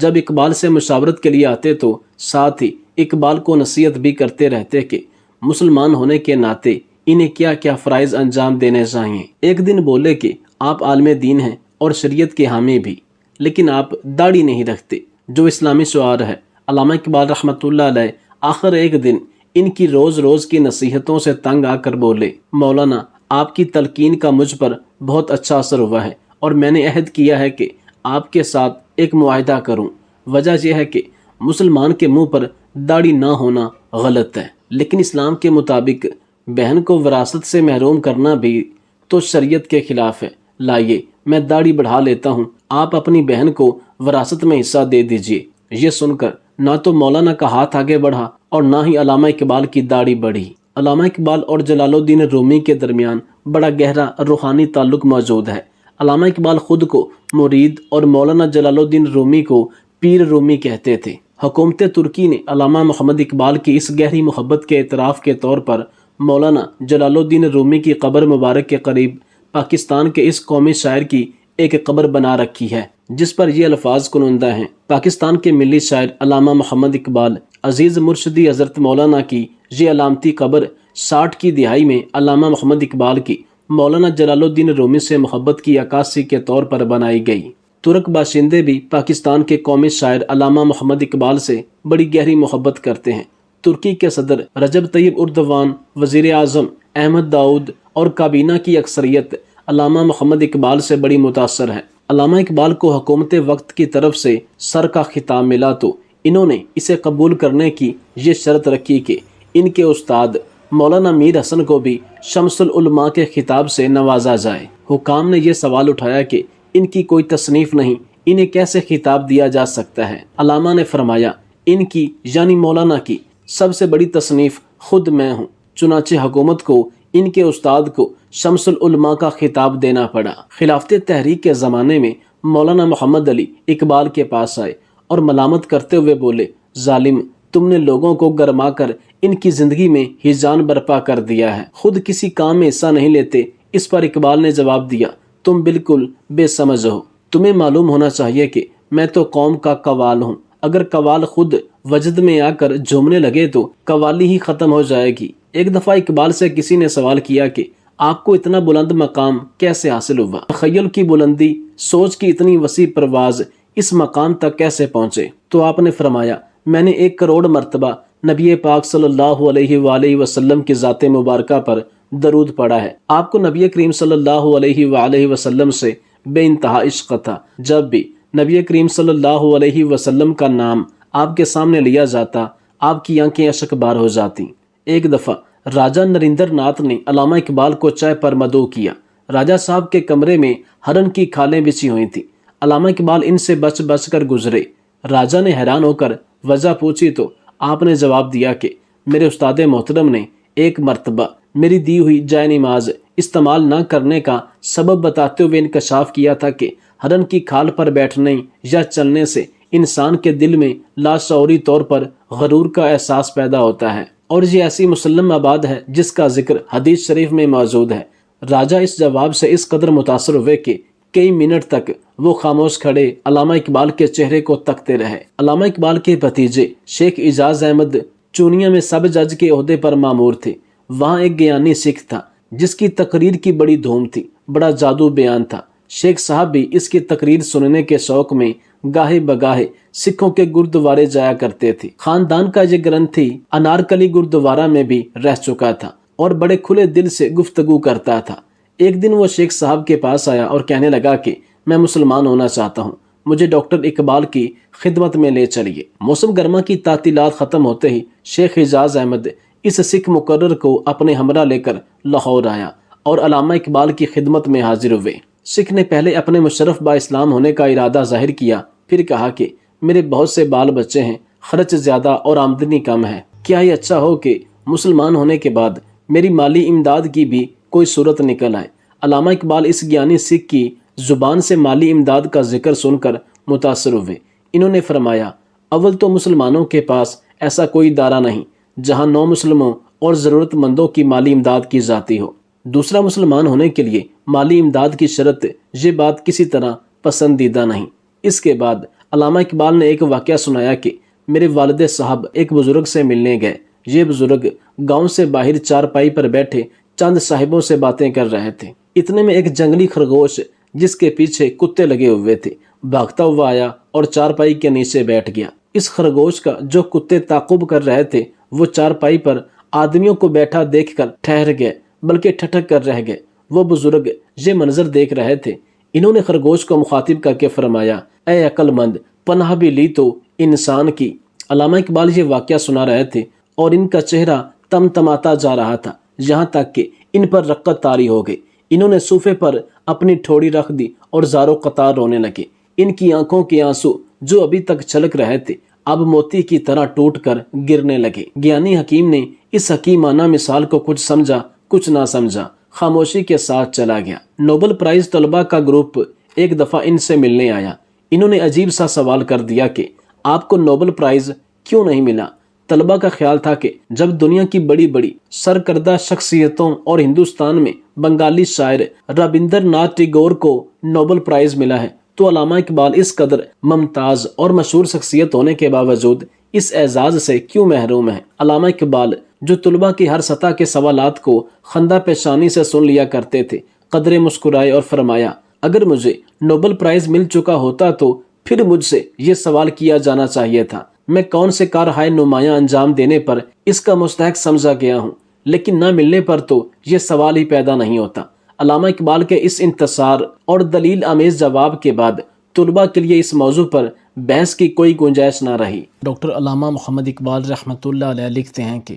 جب اقبال سے مشاورت کے لیے آتے تو ساتھ ہی اقبال کو نصیحت بھی کرتے رہتے کہ مسلمان ہونے کے ناطے انہیں کیا کیا فرائض انجام دینے چاہیے۔ ایک دن بولے کہ آپ عالم دین ہیں اور شریعت کے حامی بھی، لیکن آپ داڑھی نہیں رکھتے جو اسلامی شعار ہے۔ علامہ اقبال رحمۃ اللہ علیہ آخر ایک دن ان کی روز روز کی نصیحتوں سے تنگ آ کر بولے، مولانا آپ کی تلقین کا مجھ پر بہت اچھا اثر ہوا ہے اور میں نے عہد کیا ہے کہ آپ کے ساتھ ایک معاہدہ کروں۔ وجہ یہ ہے کہ مسلمان کے منہ پر داڑھی نہ ہونا غلط ہے، لیکن اسلام کے مطابق بہن کو وراثت سے محروم کرنا بھی تو شریعت کے خلاف ہے۔ لائیے میں داڑھی بڑھا لیتا ہوں، آپ اپنی بہن کو وراثت میں حصہ دے دیجیے۔ یہ سن کر نہ تو مولانا کا ہاتھ آگے بڑھا اور نہ ہی علامہ اقبال کی داڑھی بڑھی۔ علامہ اقبال اور جلال الدین رومی کے درمیان بڑا گہرا روحانی تعلق موجود ہے۔ علامہ اقبال خود کو مرید اور مولانا جلال الدین رومی کو پیر رومی کہتے تھے۔ حکومت ترکی نے علامہ محمد اقبال کی اس گہری محبت کے اعتراف کے طور پر مولانا جلال الدین رومی کی قبر مبارک کے قریب پاکستان کے اس قومی شاعر کی ایک قبر بنا رکھی ہے، جس پر یہ الفاظ کنندہ ہیں: پاکستان کے ملی شاعر علامہ محمد اقبال عزیز مرشدی حضرت مولانا کی یہ علامتی قبر 60 کی دہائی میں علامہ محمد اقبال کی مولانا جلال الدین رومی سے محبت کی عکاسی کے طور پر بنائی گئی۔ ترک باشندے بھی پاکستان کے قومی شاعر علامہ محمد اقبال سے بڑی گہری محبت کرتے ہیں۔ ترکی کے صدر رجب طیب اردوان، وزیر اعظم احمد داؤد اور کابینہ کی اکثریت علامہ محمد اقبال سے بڑی متاثر ہے۔ علامہ اقبال کو حکومت وقت کی طرف سے سر کا خطاب ملا تو انہوں نے اسے قبول کرنے کی یہ شرط رکھی کہ ان کے استاد مولانا میر حسن کو بھی شمس العلماء کے خطاب سے نوازا جائے۔ حکام نے یہ سوال اٹھایا کہ ان کی کوئی تصنیف نہیں، انہیں کیسے خطاب دیا جا سکتا ہے؟ علامہ نے فرمایا، ان کی یعنی مولانا کی سب سے بڑی تصنیف خود میں ہوں۔ چنانچہ حکومت کو ان کے استاد کو شمس العلماء کا خطاب دینا پڑا۔ خلافت تحریک کے زمانے میں مولانا محمد علی اقبال کے پاس آئے اور ملامت کرتے ہوئے بولے، ظالم، تم نے لوگوں کو گرما کر ان کی زندگی میں ہیجان برپا کر دیا ہے، خود کسی کام میں حصہ نہیں لیتے۔ اس پر اقبال نے جواب دیا، تم بالکل بے سمجھ ہو، تمہیں معلوم ہونا چاہیے کہ میں تو قوم کا قوال ہوں، اگر قوال خود وجد میں آ کر جھومنے لگے تو قوالی ہی ختم ہو جائے گی۔ ایک دفعہ اقبال سے کسی نے سوال کیا کہ آپ کو اتنا بلند مقام کیسے حاصل ہوا؟ تخیل کی بلندی، سوچ کی اتنی وسیع پرواز، اس مقام تک کیسے پہنچے؟ تو آپ نے فرمایا، میں نے 1 کروڑ مرتبہ نبی پاک صلی اللہ علیہ وآلہ وسلم کی ذات مبارکہ پر درود پڑھا ہے۔ آپ کو نبی کریم صلی اللہ علیہ وآلہ وسلم سے بے انتہا عشق تھا۔ جب بھی نبی کریم صلی اللہ علیہ وسلم کا نام آپ کے سامنے لیا جاتا، آپ کی آنکھیں اشک بار ہو جاتی۔ ایک دفعہ راجہ نریندر ناتھ نے علامہ اقبال کو چائے پر مدعو کیا۔ راجہ صاحب کے کمرے میں ہرن کی کھالیں بچھی ہوئی تھیں۔ علامہ اقبال ان سے بچ بچ کر گزرے۔ راجہ نے حیران ہو کر وجہ پوچھی تو آپ نے جواب دیا کہ میرے استاد محترم نے ایک مرتبہ میری دی ہوئی جائے نماز استعمال نہ کرنے کا سبب بتاتے ہوئے انکشاف کیا تھا کہ ہرن کی کھال پر بیٹھنے یا چلنے سے انسان کے دل میں لاشعوری طور پر غرور کا احساس پیدا ہوتا ہے، اور یہ ایسی مسلم آباد ہے جس کا ذکر حدیث شریف میں موجود ہے۔ راجہ اس جواب سے اس قدر متاثر ہوئے کہ کئی منٹ تک وہ خاموش کھڑے علامہ اقبال کے چہرے کو تکتے رہے۔ علامہ اقبال کے بھتیجے شیخ اعجاز احمد چونیا میں سب جج کے عہدے پر مامور تھے۔ وہاں ایک گیانی سکھ تھا جس کی تقریر کی بڑی دھوم تھی، بڑا جادو بیان تھا۔ شیخ صاحب بھی اس کی تقریر سننے کے شوق میں گاہے بگاہے سکھوں کے گردوارے جایا کرتے تھے۔ خاندان کا یہ گرنتھی انارکلی گردوارہ میں بھی رہ چکا تھا اور بڑے کھلے دل سے گفتگو کرتا تھا۔ ایک دن وہ شیخ صاحب کے پاس آیا اور کہنے لگا کہ میں مسلمان ہونا چاہتا ہوں، مجھے ڈاکٹر اقبال کی خدمت میں لے چلیے۔ موسم گرما کی تعطیلات ختم ہوتے ہی شیخ اعجاز احمد اس سکھ مقرر کو اپنے ہمراہ لے کر لاہور آیا اور علامہ اقبال کی خدمت میں حاضر ہوئے۔ سکھ نے پہلے اپنے مشرف با اسلام ہونے کا ارادہ ظاہر کیا، پھر کہا کہ میرے بہت سے بال بچے ہیں، خرچ زیادہ اور آمدنی کم ہے، کیا یہ اچھا ہو کہ مسلمان ہونے کے بعد میری مالی امداد کی بھی کوئی صورت نکل آئے؟ علامہ اقبال اس گیانی سکھ کی زبان سے مالی امداد کا ذکر سن کر متاثر ہوئے۔ انہوں نے فرمایا، اول تو مسلمانوں کے پاس ایسا کوئی ادارہ نہیں جہاں نو مسلموں اور ضرورت مندوں کی مالی امداد کی جاتی ہو۔ دوسرا، مسلمان ہونے کے لیے مالی امداد کی شرط یہ بات کسی طرح پسندیدہ نہیں۔ اس کے بعد علامہ اقبال نے ایک واقعہ سنایا کہ میرے والد صاحب ایک بزرگ سے ملنے گئے۔ یہ بزرگ گاؤں سے باہر چارپائی پر بیٹھے چند صاحبوں سے باتیں کر رہے تھے۔ اتنے میں ایک جنگلی خرگوش جس کے پیچھے کتے لگے ہوئے تھے بھاگتا ہوا آیا اور چارپائی کے نیچے بیٹھ گیا۔ اس خرگوش کا جو کتے تعقب کر رہے تھے وہ چارپائی پر آدمیوں کو بیٹھا دیکھ کر ٹھہر گئے، بلکہ ٹھٹک کر رہ گئے۔ وہ بزرگ یہ منظر دیکھ رہے تھے۔ انہوں نے خرگوش کو مخاطب کر کے فرمایا، اے عقل مند، پناہ بھی لی تو انسان کی۔ علامہ اقبال یہ واقعہ سنا رہے تھے اور ان کا چہرہ تمتماتا جا رہا تھا، یہاں تک کہ ان پر رقت طاری ہو گئی۔ انہوں نے صوفے پر اپنی ٹھوڑی رکھ دی اور زارو قطار رونے لگے۔ ان کی آنکھوں کے آنسو جو ابھی تک چھلک رہے تھے اب موتی کی طرح ٹوٹ کر گرنے لگے۔ گیانی حکیم نے اس حکیمانہ مثال کو کچھ سمجھا کچھ نہ سمجھا، خاموشی کے ساتھ چلا گیا۔ نوبل پرائز طلباء کا گروپ ایک دفعہ ان سے ملنے آیا۔ انہوں نے عجیب سا سوال کر دیا کہ آپ کو نوبل پرائز کیوں نہیں ملا؟ طلباء کا خیال تھا کہ جب دنیا کی بڑی بڑی سرکردہ شخصیتوں اور ہندوستان میں بنگالی شاعر رابندر ناتھ ٹیگور کو نوبل پرائز ملا ہے تو علامہ اقبال اس قدر ممتاز اور مشہور شخصیت ہونے کے باوجود اس اعزاز سے کیوں محروم ہیں؟ علامہ اقبال جو طلباء کی ہر سطح کے سوالات کو خندہ پیشانی سے سن لیا کرتے تھے، قدرے مسکرائے اور فرمایا، اگر مجھے نوبل پرائز مل چکا ہوتا تو پھر مجھ سے یہ سوال کیا جانا چاہیے تھا، میں کون سے کارہائے نمایاں انجام دینے پر اس کا مستحق سمجھا گیا ہوں، لیکن نہ ملنے پر تو یہ سوال ہی پیدا نہیں ہوتا۔ علامہ اقبال کے اس انتصار اور دلیل آمیز جواب کے بعد طلباء کے لیے اس موضوع پر بحث کی کوئی گنجائش نہ رہی۔ ڈاکٹر علامہ محمد اقبال رحمۃ اللہ علیہ لکھتے ہیں کہ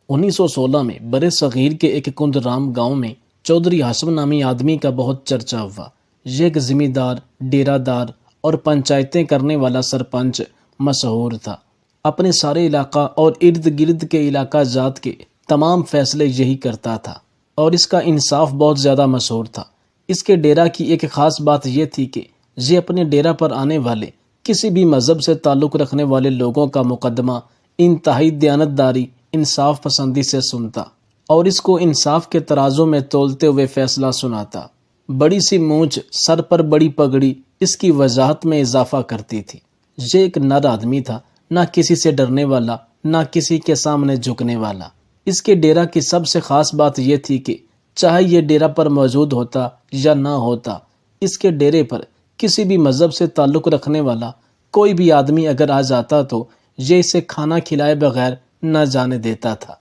1916 میں برے صغیر کے ایک کند رام گاؤں میں چودھری ہاشم نامی آدمی کا بہت چرچا ہوا۔ یہ ایک ذمہ دار، ڈیرہ دار اور پنچایتیں کرنے والا سرپنچ مشہور تھا۔ اپنے سارے علاقہ اور ارد گرد کے علاقہ جات کے تمام فیصلے یہی کرتا تھا اور اس کا انصاف بہت زیادہ مشہور تھا۔ اس کے ڈیرہ کی ایک خاص بات یہ تھی کہ یہ اپنے ڈیرہ پر آنے والے کسی بھی مذہب سے تعلق رکھنے والے لوگوں کا مقدمہ انتہائی دیانتداری، انصاف پسندی سے سنتا اور اس کو انصاف کے ترازو میں تولتے ہوئے فیصلہ سناتا۔ بڑی سی مونچھ، سر پر بڑی پگڑی اس کی وضاحت میں اضافہ کرتی تھی۔ یہ ایک نر آدمی تھا، نہ کسی سے ڈرنے والا، نہ کسی کے سامنے جھکنے والا۔ اس کے ڈیرہ کی سب سے خاص بات یہ تھی کہ چاہے یہ ڈیرہ پر موجود ہوتا یا نہ ہوتا، اس کے ڈیرے پر کسی بھی مذہب سے تعلق رکھنے والا کوئی بھی آدمی اگر آ جاتا تو یہ اسے کھانا کھلائے بغیر نہ جانے دیتا تھا۔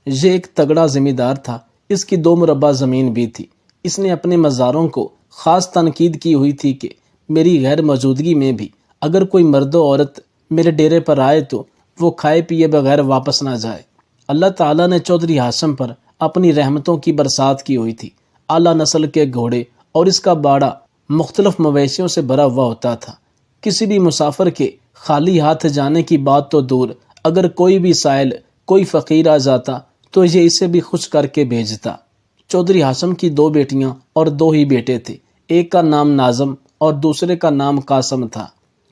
یہ ایک تگڑا ذمہ دار تھا۔ اس کی 2 مربع زمین بھی تھی۔ اس نے اپنے مزاروں کو خاص تنقید کی ہوئی تھی کہ میری غیر موجودگی میں بھی اگر کوئی مرد و عورت میرے ڈیرے پر آئے تو وہ کھائے پیے بغیر واپس نہ جائے۔ اللہ تعالیٰ نے چودھری ہاشم پر اپنی رحمتوں کی برسات کی ہوئی تھی۔ اعلیٰ نسل کے گھوڑے اور اس کا باڑہ مختلف مویشیوں سے بھرا ہوا ہوتا تھا۔ کسی بھی مسافر کے خالی ہاتھ جانے کی بات تو دور، اگر کوئی بھی سائل، کوئی فقیر آ جاتا تو یہ اسے بھی خوش کر کے بھیجتا۔ چودھری ہاشم کی 2 بیٹیاں اور 2 ہی بیٹے تھے۔ ایک کا نام ناظم اور دوسرے کا نام قاسم تھا۔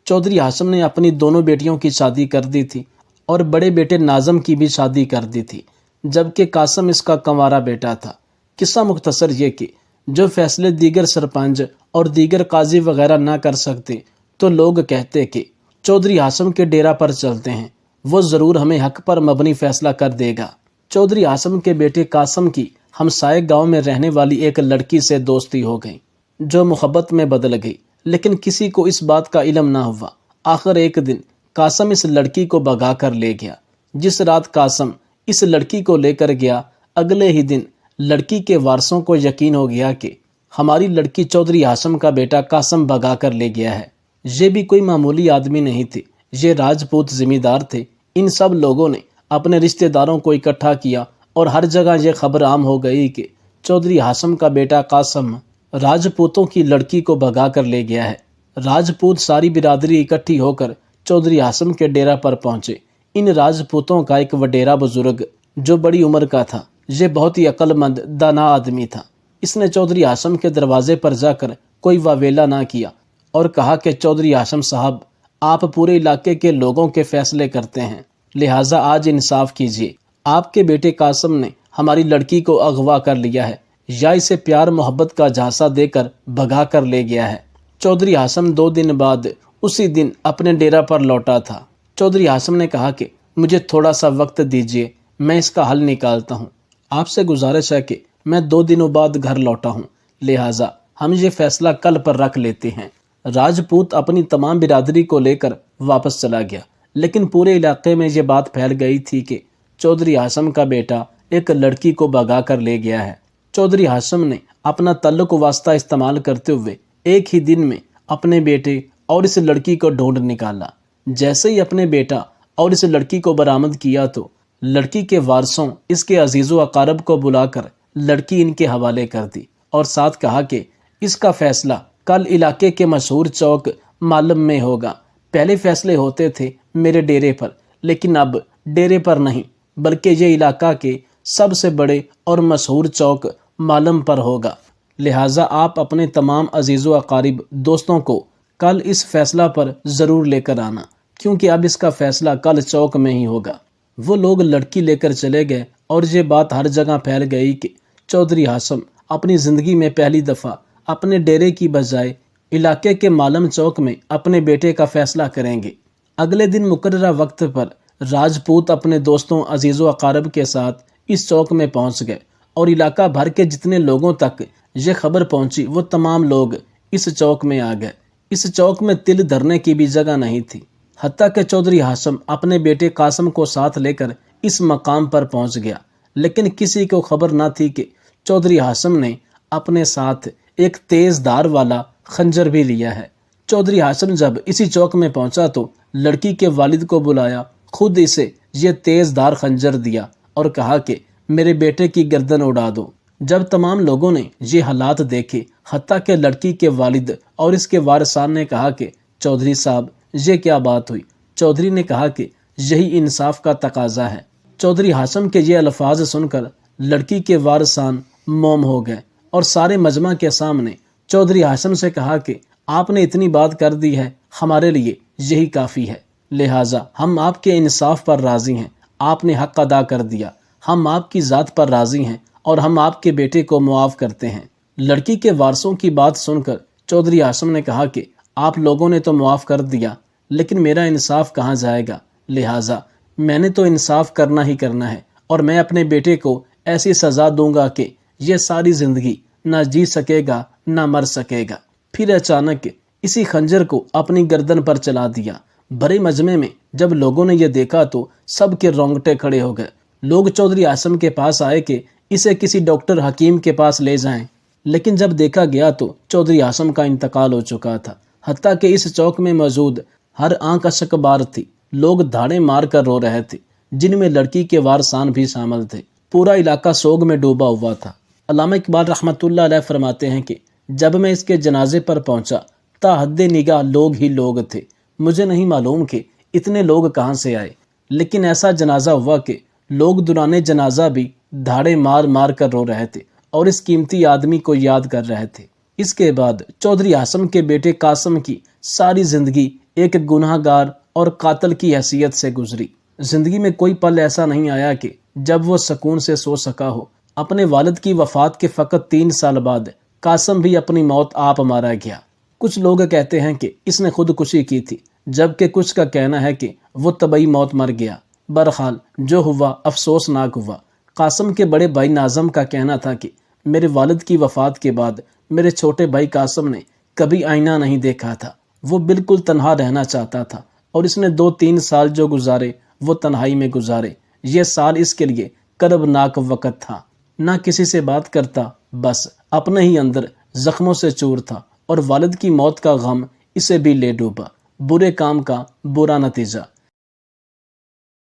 چودھری ہاشم نے اپنی دونوں بیٹیوں کی شادی کر دی تھی اور بڑے بیٹے ناظم کی بھی شادی کر دی تھی، جبکہ قاسم اس کا کنوارا بیٹا تھا۔ قصہ مختصر یہ کہ جو فیصلے دیگر سرپنچ اور دیگر قاضی وغیرہ نہ کر سکتے تو لوگ کہتے کہ چودھری ہاشم کے ڈیرہ پر چلتے ہیں، وہ ضرور ہمیں حق پر مبنی فیصلہ کر دے گا۔ چودھری ہاشم کے بیٹے قاسم کی ہمسائے گاؤں میں رہنے والی ایک لڑکی سے دوستی ہو گئی جو محبت میں بدل گئی، لیکن کسی کو اس بات کا علم نہ ہوا۔ آخر ایک دن قاسم اس لڑکی کو بھگا کر لے گیا۔ جس رات قاسم اس لڑکی کو لے کر گیا، اگلے ہی دن لڑکی کے وارثوں کو یقین ہو گیا کہ ہماری لڑکی چودھری ہاشم کا بیٹا قاسم بھگا کر لے گیا ہے۔ یہ بھی کوئی معمولی آدمی نہیں تھے، یہ راجپوت ذمہ دار تھے۔ ان سب لوگوں نے اپنے رشتہ داروں کو اکٹھا کیا اور ہر جگہ یہ خبر عام ہو گئی کہ چودھری ہاشم کا بیٹا قاسم راجپوتوں کی لڑکی کو بھگا کر لے گیا ہے۔ راجپوت ساری برادری اکٹھی ہو کر چودھری ہاشم کے ڈیرہ پر پہنچے۔ ان راجپوتوں کا ایک وڈیرا بزرگ جو بڑی عمر کا تھا، یہ بہت ہی عقل مند دانا آدمی تھا۔ اس نے چودھری ہاشم کے دروازے پر جا کر کوئی واویلا نہ کیا اور کہا کہ چودھری ہاشم صاحب، آپ پورے علاقے کے لوگوں کے فیصلے کرتے ہیں، لہٰذا آج انصاف کیجیے۔ آپ کے بیٹے قاسم نے ہماری لڑکی کو اغوا کر لیا ہے یا اسے پیار محبت کا جھانسا دے کر بھگا کر لے گیا ہے۔ چودھری ہاشم 2 دن بعد اسی دن اپنے ڈیرا پر لوٹا تھا۔ چودھری ہاشم نے کہا کہ مجھے تھوڑا سا وقت دیجیے، میں اس کا حل نکالتا ہوں۔ آپ سے گزارش ہے کہ میں 2 دنوں بعد گھر لوٹا ہوں، لہٰذا ہم یہ فیصلہ کل پر رکھ لیتے ہیں۔ راجپوت اپنی تمام برادری کو لے کر واپس چلا گیا، لیکن پورے علاقے میں یہ بات پھیل گئی تھی کہ چودھری ہاشم کا بیٹا ایک لڑکی کو بھگا کر لے گیا ہے۔ چودھری ہاشم نے اپنا تعلق و واسطہ استعمال کرتے ہوئے ایک ہی دن میں اپنے بیٹے اور اس لڑکی کو ڈھونڈ نکالا۔ جیسے ہی اپنے بیٹا اور اس لڑکی کو برآمد کیا تو لڑکی کے وارثوں اس کے عزیز و اقارب کو بلا کر لڑکی ان کے حوالے کر دی اور ساتھ کہا کہ اس کا فیصلہ کل علاقے کے مشہور چوک معلم میں ہوگا۔ پہلے فیصلے ہوتے تھے میرے ڈیرے پر، لیکن اب ڈیرے پر نہیں بلکہ یہ علاقہ کے سب سے بڑے اور مشہور چوک معلم پر ہوگا۔ لہٰذا آپ اپنے تمام عزیز و اقارب دوستوں کو کل اس فیصلہ پر ضرور لے کر آنا، کیونکہ اب اس کا فیصلہ کل چوک میں ہی ہوگا۔ وہ لوگ لڑکی لے کر چلے گئے اور یہ بات ہر جگہ پھیل گئی کہ چودھری ہاشم اپنی زندگی میں پہلی دفعہ اپنے ڈیرے کی بجائے علاقے کے معلم چوک میں اپنے بیٹے کا فیصلہ کریں گے۔ اگلے دن مقررہ وقت پر راجپوت اپنے دوستوں عزیز و اقارب کے ساتھ اس چوک میں پہنچ گئے اور علاقہ بھر کے جتنے لوگوں تک یہ خبر پہنچی وہ تمام لوگ اس چوک میں آ گئے۔ اس چوک میں تل دھرنے کی بھی جگہ نہیں تھی، حتیٰ کہ چودھری ہاشم اپنے بیٹے قاسم کو ساتھ لے کر اس مقام پر پہنچ گیا، لیکن کسی کو خبر نہ تھی کہ چودھری ہاشم نے اپنے ساتھ ایک تیز دھار والا خنجر بھی لیا ہے۔ چودھری ہاشم جب اسی چوک میں پہنچا تو لڑکی کے والد کو بلایا، خود اسے یہ تیز دھار خنجر دیا اور کہا کہ میرے بیٹے کی گردن اڑا دو۔ جب تمام لوگوں نے یہ حالات دیکھے، حتیٰ کہ لڑکی کے والد اور اس کے وارثان نے کہا کہ چودھری صاحب یہ کیا بات ہوئی؟ چودھری نے کہا کہ یہی انصاف کا تقاضا ہے۔ چودھری ہاشم کے یہ الفاظ سن کر لڑکی کے وارثان موم ہو گئے اور سارے مجمع کے سامنے چودھری ہاشم سے کہا کہ آپ نے اتنی بات کر دی ہے، ہمارے لیے یہی کافی ہے، لہٰذا ہم آپ کے انصاف پر راضی ہیں، آپ نے حق ادا کر دیا، ہم آپ کی ذات پر راضی ہیں اور ہم آپ کے بیٹے کو معاف کرتے ہیں۔ لڑکی کے وارثوں کی بات سن کر چودھری ہاشم نے کہا کہ آپ لوگوں نے تو معاف کر دیا، لیکن میرا انصاف کہاں جائے گا؟ لہٰذا میں نے تو انصاف کرنا ہی کرنا ہے اور میں اپنے بیٹے کو ایسی سزا دوں گا کہ یہ ساری زندگی نہ جی سکے گا نہ مر سکے گا۔ پھر اچانک اسی خنجر کو اپنی گردن پر چلا دیا۔ بڑے مجمع میں جب لوگوں نے یہ دیکھا تو سب کے رونگٹے کھڑے ہو گئے۔ لوگ چودھری ہاشم کے پاس آئے کہ اسے کسی ڈاکٹر حکیم کے پاس لے جائیں، لیکن جب دیکھا گیا تو چودھری ہاشم کا انتقال ہو چکا تھا، حتیٰ کہ اس چوک میں موجود ہر آنکھ اشک بار تھی۔ لوگ دھاڑے مار کر رو رہے تھے، جن میں لڑکی کے وارثان بھی شامل تھے۔ پورا علاقہ سوگ میں ڈوبا ہوا تھا۔ علامہ اقبال رحمۃ اللہ علیہ فرماتے ہیں کہ جب میں اس کے جنازے پر پہنچا تا حد نگاہ لوگ ہی لوگ تھے، مجھے نہیں معلوم کہ اتنے لوگ کہاں سے آئے، لیکن ایسا جنازہ ہوا کہ لوگ دوران جنازہ بھی دھاڑے مار مار کر رو رہے تھے اور اس قیمتی آدمی کو یاد کر رہے تھے۔ اس کے بعد چودھری ہاشم کے بیٹے قاسم کی ساری زندگی ایک گناہ گار اور قاتل کی حیثیت سے گزری۔ زندگی میں کوئی پل ایسا نہیں آیا کہ جب وہ سکون سے سو سکا ہو۔ اپنے والد کی وفات کے فقط 3 سال بعد قاسم بھی اپنی موت آپ مارا گیا۔ کچھ لوگ کہتے ہیں کہ اس نے خودکشی کی تھی، جبکہ کچھ کا کہنا ہے کہ وہ طبعی موت مر گیا۔ بہرحال جو ہوا افسوسناک ہوا۔ قاسم کے بڑے بھائی ناظم کا کہنا تھا کہ میرے والد کی وفات کے بعد میرے چھوٹے بھائی قاسم نے کبھی آئینہ نہیں دیکھا تھا، وہ بالکل تنہا رہنا چاہتا تھا اور اس نے 2-3 سال جو گزارے وہ تنہائی میں گزارے۔ یہ سال اس کے لیے کربناک وقت تھا، نہ کسی سے بات کرتا، بس اپنے ہی اندر زخموں سے چور تھا اور والد کی موت کا غم اسے بھی لے ڈوبا۔ برے کام کا برا نتیجہ۔